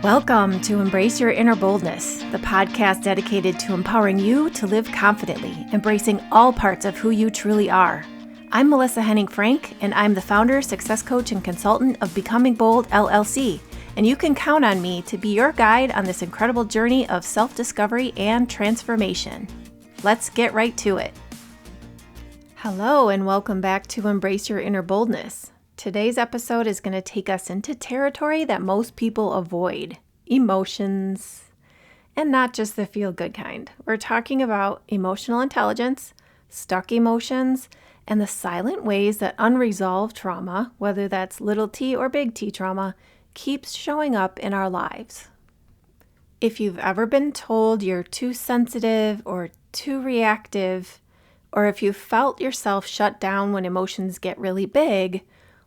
Welcome to Embrace Your Inner Boldness, the podcast dedicated to empowering you to live confidently, embracing all parts of who you truly are. I'm Melissa Henning-Frank, and I'm the founder, success coach, and consultant of Becoming Bold LLC, and you can count on me to be your guide on this incredible journey of self-discovery and transformation. Let's get right to it. Hello, and welcome back to Embrace Your Inner Boldness. Today's episode is going to take us into territory that most people avoid, emotions, and not just the feel-good kind. We're talking about emotional intelligence, stuck emotions, and the silent ways that unresolved trauma, whether that's little t or big T trauma, keeps showing up in our lives. If you've ever been told you're too sensitive or too reactive, or if you've felt yourself shut down when emotions get really big,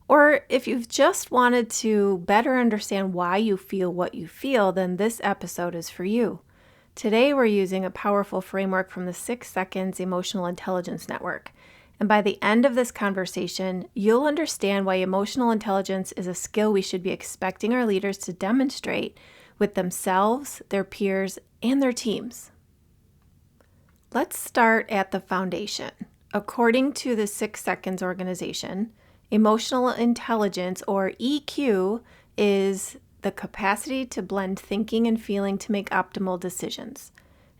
or if you've just wanted to better understand why you feel what you feel, then this episode is for you. Today we're using a powerful framework from the 6 Seconds Emotional Intelligence Network. And by the end of this conversation, you'll understand why emotional intelligence is a skill we should be expecting our leaders to demonstrate with themselves, their peers, and their teams. Let's start at the foundation. According to the 6 Seconds organization, emotional intelligence, or EQ, is the capacity to blend thinking and feeling to make optimal decisions.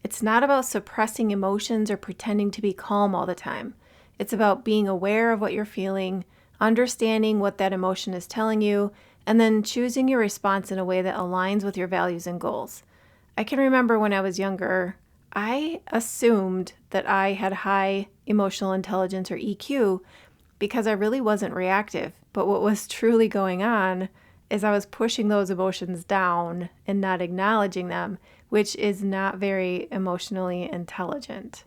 It's not about suppressing emotions or pretending to be calm all the time. It's about being aware of what you're feeling, understanding what that emotion is telling you, and then choosing your response in a way that aligns with your values and goals. I can remember when I was younger, I assumed that I had high emotional intelligence, or EQ, because I really wasn't reactive. But what was truly going on is I was pushing those emotions down and not acknowledging them, which is not very emotionally intelligent.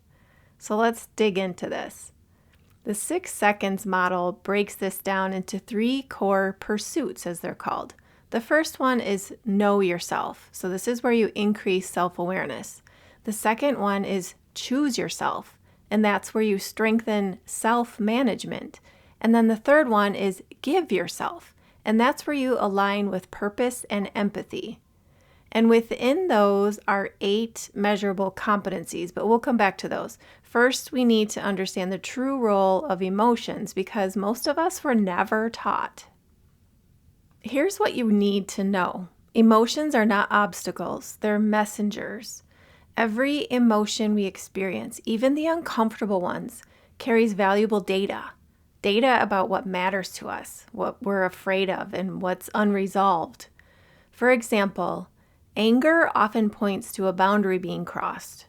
So let's dig into this. The 6 Seconds model breaks this down into 3 core pursuits, as they're called. The first one is know yourself. So this is where you increase self-awareness. The second one is choose yourself. And that's where you strengthen self-management. And then the third one is give yourself. And that's where you align with purpose and empathy. And within those are 8 measurable competencies, but we'll come back to those. First, we need to understand the true role of emotions because most of us were never taught. Here's what you need to know. Emotions are not obstacles, they're messengers. Every emotion we experience, even the uncomfortable ones, carries valuable data. Data about what matters to us, what we're afraid of, and what's unresolved. For example, anger often points to a boundary being crossed.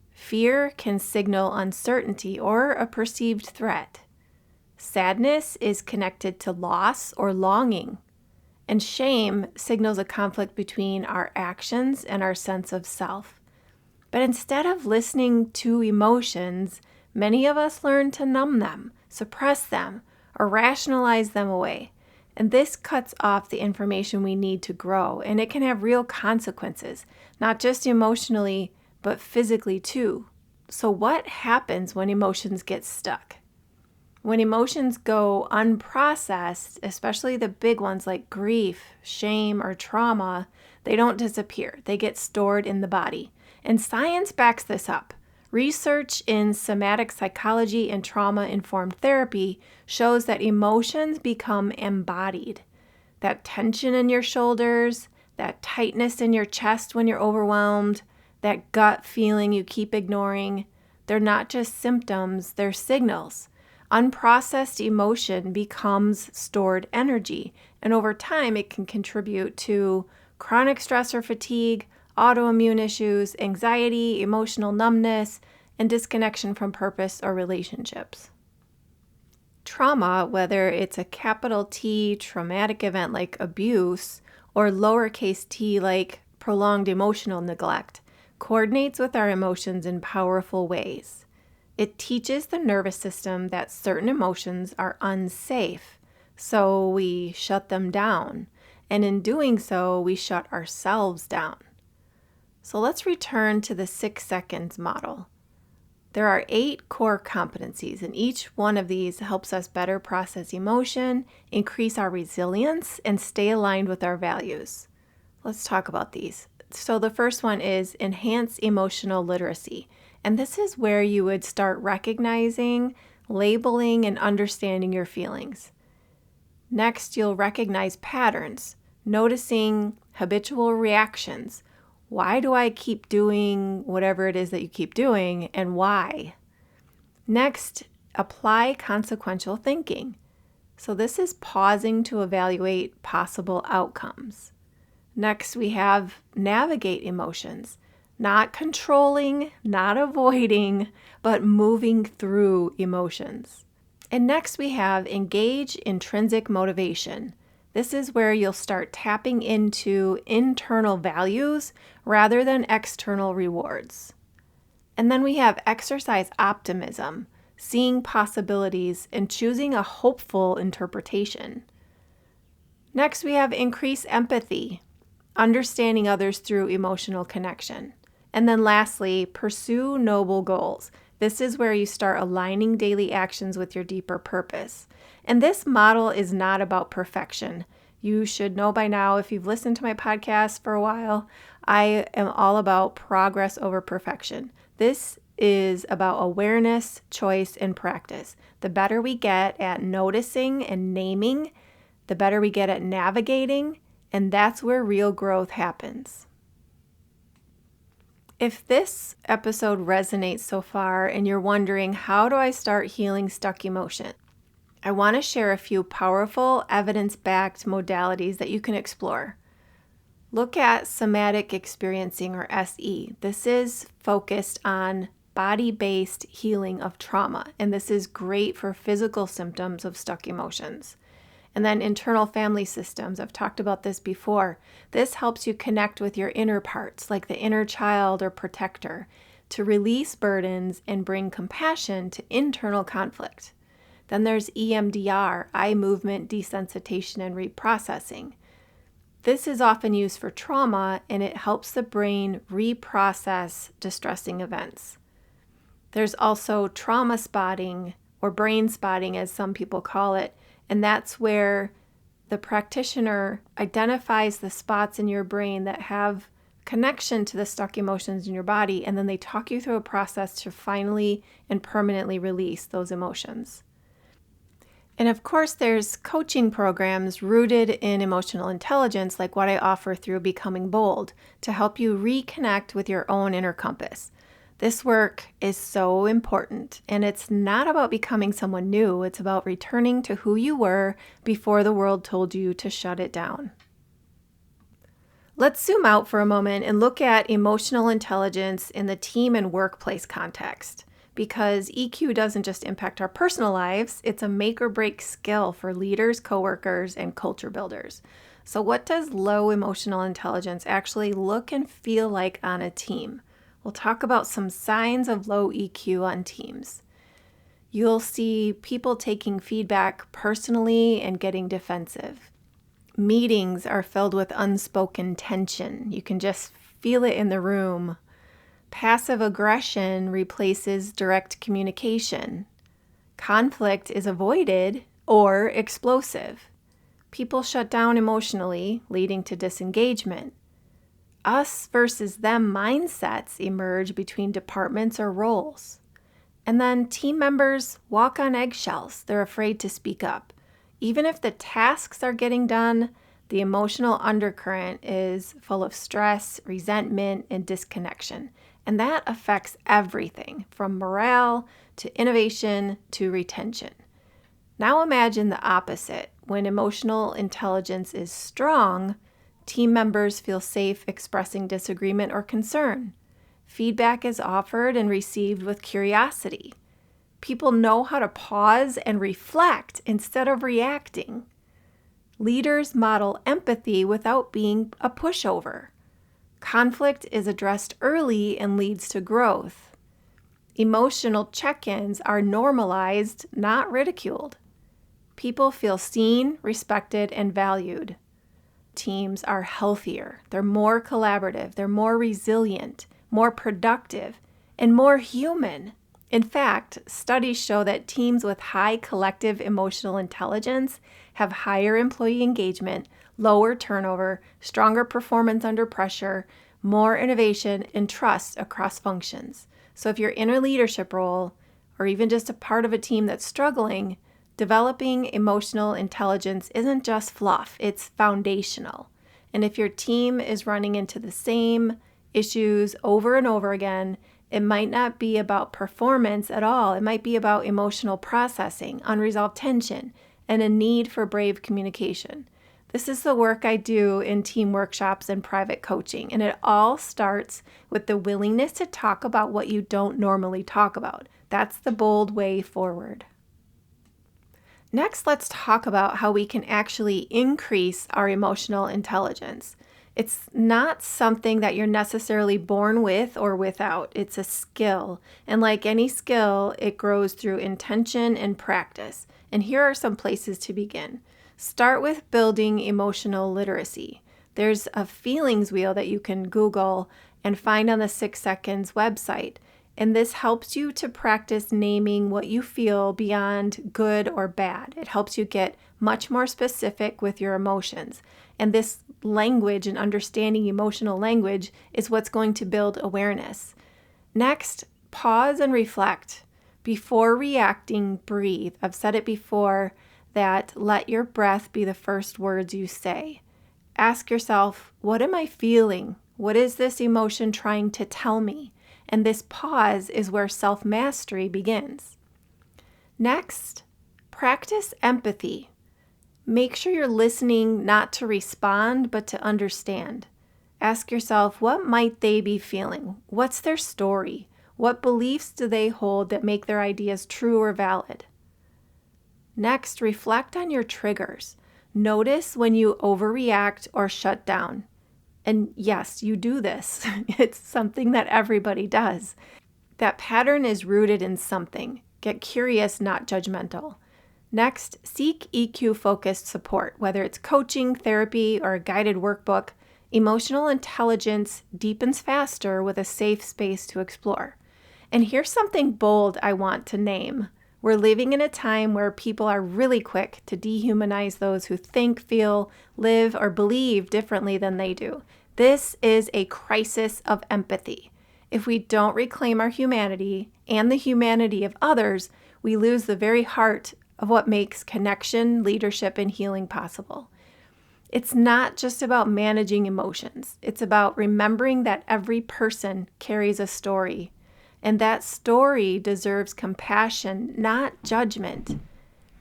Fear can signal uncertainty or a perceived threat. Sadness is connected to loss or longing. And shame signals a conflict between our actions and our sense of self. But instead of listening to emotions, many of us learn to numb them, suppress them, or rationalize them away. And this cuts off the information we need to grow, and it can have real consequences, not just emotionally, but physically too. So what happens when emotions get stuck? When emotions go unprocessed, especially the big ones like grief, shame, or trauma, they don't disappear. They get stored in the body. And science backs this up. Research in somatic psychology and trauma-informed therapy shows that emotions become embodied. That tension in your shoulders, that tightness in your chest when you're overwhelmed, that gut feeling you keep ignoring, they're not just symptoms, they're signals. Unprocessed emotion becomes stored energy, and over time it can contribute to chronic stress or fatigue, autoimmune issues, anxiety, emotional numbness, and disconnection from purpose or relationships. Trauma, whether it's a capital T traumatic event like abuse or lowercase t like prolonged emotional neglect, coordinates with our emotions in powerful ways. It teaches the nervous system that certain emotions are unsafe, so we shut them down. And in doing so, we shut ourselves down. So let's return to the 6 Seconds model. There are 8 core competencies, and each one of these helps us better process emotion, increase our resilience, and stay aligned with our values. Let's talk about these. So the first one is enhance emotional literacy. And this is where you would start recognizing, labeling, and understanding your feelings. Next, you'll recognize patterns, noticing habitual reactions. Why do I keep doing whatever it is that you keep doing, and why? Next, apply consequential thinking. So this is pausing to evaluate possible outcomes. Next, we have navigate emotions, not controlling, not avoiding, but moving through emotions. And next, we have engage intrinsic motivation. This is where you'll start tapping into internal values rather than external rewards. And then we have exercise optimism, seeing possibilities and choosing a hopeful interpretation. Next, we have increase empathy, understanding others through emotional connection. And then lastly, pursue noble goals. This is where you start aligning daily actions with your deeper purpose. And this model is not about perfection. You should know by now, if you've listened to my podcast for a while, I am all about progress over perfection. This is about awareness, choice, and practice. The better we get at noticing and naming, the better we get at navigating, and that's where real growth happens. If this episode resonates so far and you're wondering, how do I start healing stuck emotion? I want to share a few powerful, evidence-backed modalities that you can explore. Look at somatic experiencing, or SE. This is focused on body-based healing of trauma, and this is great for physical symptoms of stuck emotions. And then internal family systems, I've talked about this before. This helps you connect with your inner parts, like the inner child or protector, to release burdens and bring compassion to internal conflict. Then there's EMDR, eye movement desensitization and reprocessing. This is often used for trauma, and it helps the brain reprocess distressing events. There's also trauma spotting, or brain spotting as some people call it, and that's where the practitioner identifies the spots in your brain that have connection to the stuck emotions in your body, and then they talk you through a process to finally and permanently release those emotions. And of course, there's coaching programs rooted in emotional intelligence, like what I offer through Becoming Bold, to help you reconnect with your own inner compass. This work is so important, and it's not about becoming someone new. It's about returning to who you were before the world told you to shut it down. Let's zoom out for a moment and look at emotional intelligence in the team and workplace context, because EQ doesn't just impact our personal lives, it's a make or break skill for leaders, coworkers, and culture builders. So what does low emotional intelligence actually look and feel like on a team? We'll talk about some signs of low EQ on teams. You'll see people taking feedback personally and getting defensive. Meetings are filled with unspoken tension. You can just feel it in the room. Passive aggression replaces direct communication. Conflict is avoided or explosive. People shut down emotionally, leading to disengagement. Us versus them mindsets emerge between departments or roles. And then team members walk on eggshells. They're afraid to speak up. Even if the tasks are getting done, the emotional undercurrent is full of stress, resentment, and disconnection. And that affects everything from morale to innovation to retention. Now imagine the opposite. When emotional intelligence is strong, team members feel safe expressing disagreement or concern. Feedback is offered and received with curiosity. People know how to pause and reflect instead of reacting. Leaders model empathy without being a pushover. Conflict is addressed early and leads to growth. Emotional check-ins are normalized, not ridiculed. People feel seen, respected, and valued. Teams are healthier, they're more collaborative, they're more resilient, more productive, and more human. In fact, studies show that teams with high collective emotional intelligence have higher employee engagement, lower turnover, stronger performance under pressure, more innovation, and trust across functions. So if you're in a leadership role, or even just a part of a team that's struggling, developing emotional intelligence isn't just fluff, it's foundational. And if your team is running into the same issues over and over again, it might not be about performance at all. It might be about emotional processing, unresolved tension, and a need for brave communication. This is the work I do in team workshops and private coaching, and it all starts with the willingness to talk about what you don't normally talk about. That's the bold way forward. Next, let's talk about how we can actually increase our emotional intelligence. It's not something that you're necessarily born with or without. It's a skill. And like any skill, it grows through intention and practice. And here are some places to begin. Start with building emotional literacy. There's a feelings wheel that you can Google and find on the 6 Seconds website. And this helps you to practice naming what you feel beyond good or bad. It helps you get much more specific with your emotions. And this language and understanding emotional language is what's going to build awareness. Next, pause and reflect. Before reacting, breathe. I've said it before that let your breath be the first words you say. Ask yourself, what am I feeling? What is this emotion trying to tell me? And this pause is where self-mastery begins. Next, practice empathy. Make sure you're listening not to respond, but to understand. Ask yourself, what might they be feeling? What's their story? What beliefs do they hold that make their ideas true or valid? Next, reflect on your triggers. Notice when you overreact or shut down. And yes, you do this. It's something that everybody does. That pattern is rooted in something. Get curious, not judgmental. Next, seek EQ-focused support, whether it's coaching, therapy, or a guided workbook. Emotional intelligence deepens faster with a safe space to explore. And here's something bold I want to name. We're living in a time where people are really quick to dehumanize those who think, feel, live, or believe differently than they do. This is a crisis of empathy. If we don't reclaim our humanity and the humanity of others, we lose the very heart of what makes connection, leadership, and healing possible. It's not just about managing emotions. It's about remembering that every person carries a story, and that story deserves compassion, not judgment.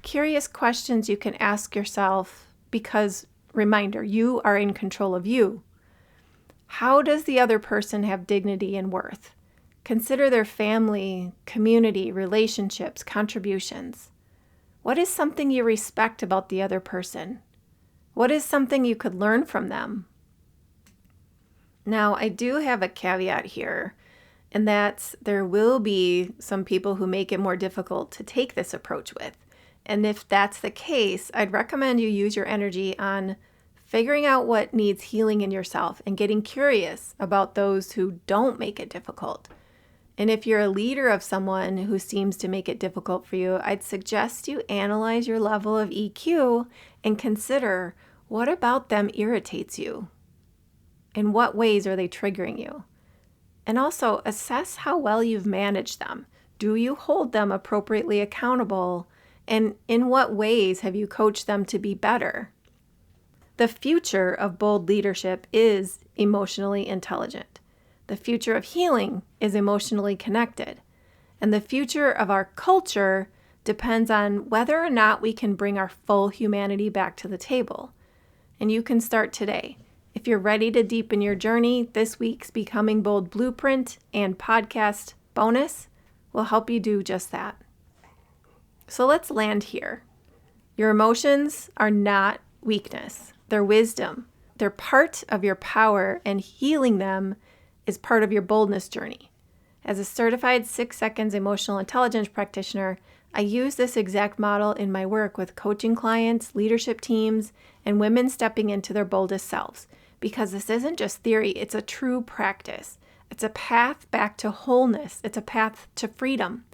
Curious questions you can ask yourself because, reminder, you are in control of you. How does the other person have dignity and worth? Consider their family, community, relationships, contributions. What is something you respect about the other person? What is something you could learn from them? Now, I do have a caveat here, and that's there will be some people who make it more difficult to take this approach with. And if that's the case, I'd recommend you use your energy on figuring out what needs healing in yourself and getting curious about those who don't make it difficult. And if you're a leader of someone who seems to make it difficult for you, I'd suggest you analyze your level of EQ and consider what about them irritates you? In what ways are they triggering you? And also assess how well you've managed them. Do you hold them appropriately accountable? And in what ways have you coached them to be better? The future of bold leadership is emotionally intelligent. The future of healing is emotionally connected. And the future of our culture depends on whether or not we can bring our full humanity back to the table. And you can start today. If you're ready to deepen your journey, this week's Becoming Bold Blueprint and podcast bonus will help you do just that. So let's land here. Your emotions are not weakness. They're wisdom. They're part of your power, and healing them is part of your boldness journey. As a certified 6 Seconds emotional intelligence practitioner, I use this exact model in my work with coaching clients, leadership teams, and women stepping into their boldest selves. Because this isn't just theory, it's a true practice. It's a path back to wholeness. It's a path to freedom.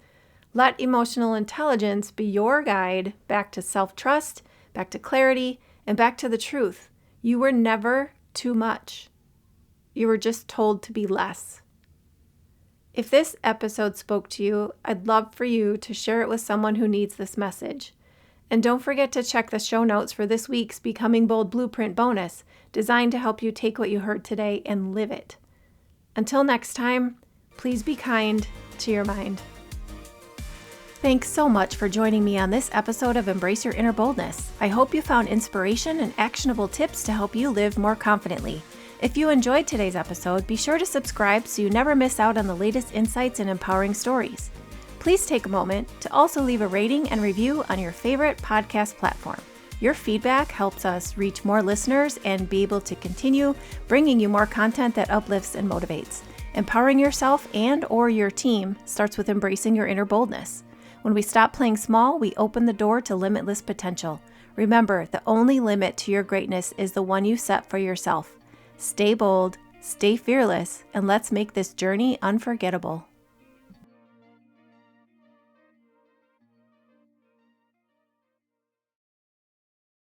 Let emotional intelligence be your guide back to self-trust, back to clarity, and back to the truth. You were never too much. You were just told to be less. If this episode spoke to you, I'd love for you to share it with someone who needs this message. And don't forget to check the show notes for this week's Becoming Bold Blueprint bonus, designed to help you take what you heard today and live it. Until next time, please be kind to your mind. Thanks so much for joining me on this episode of Embrace Your Inner Boldness. I hope you found inspiration and actionable tips to help you live more confidently. If you enjoyed today's episode, be sure to subscribe so you never miss out on the latest insights and empowering stories. Please take a moment to also leave a rating and review on your favorite podcast platform. Your feedback helps us reach more listeners and be able to continue bringing you more content that uplifts and motivates. Empowering yourself and/or your team starts with embracing your inner boldness. When we stop playing small, we open the door to limitless potential. Remember, the only limit to your greatness is the one you set for yourself. Stay bold, stay fearless, and let's make this journey unforgettable.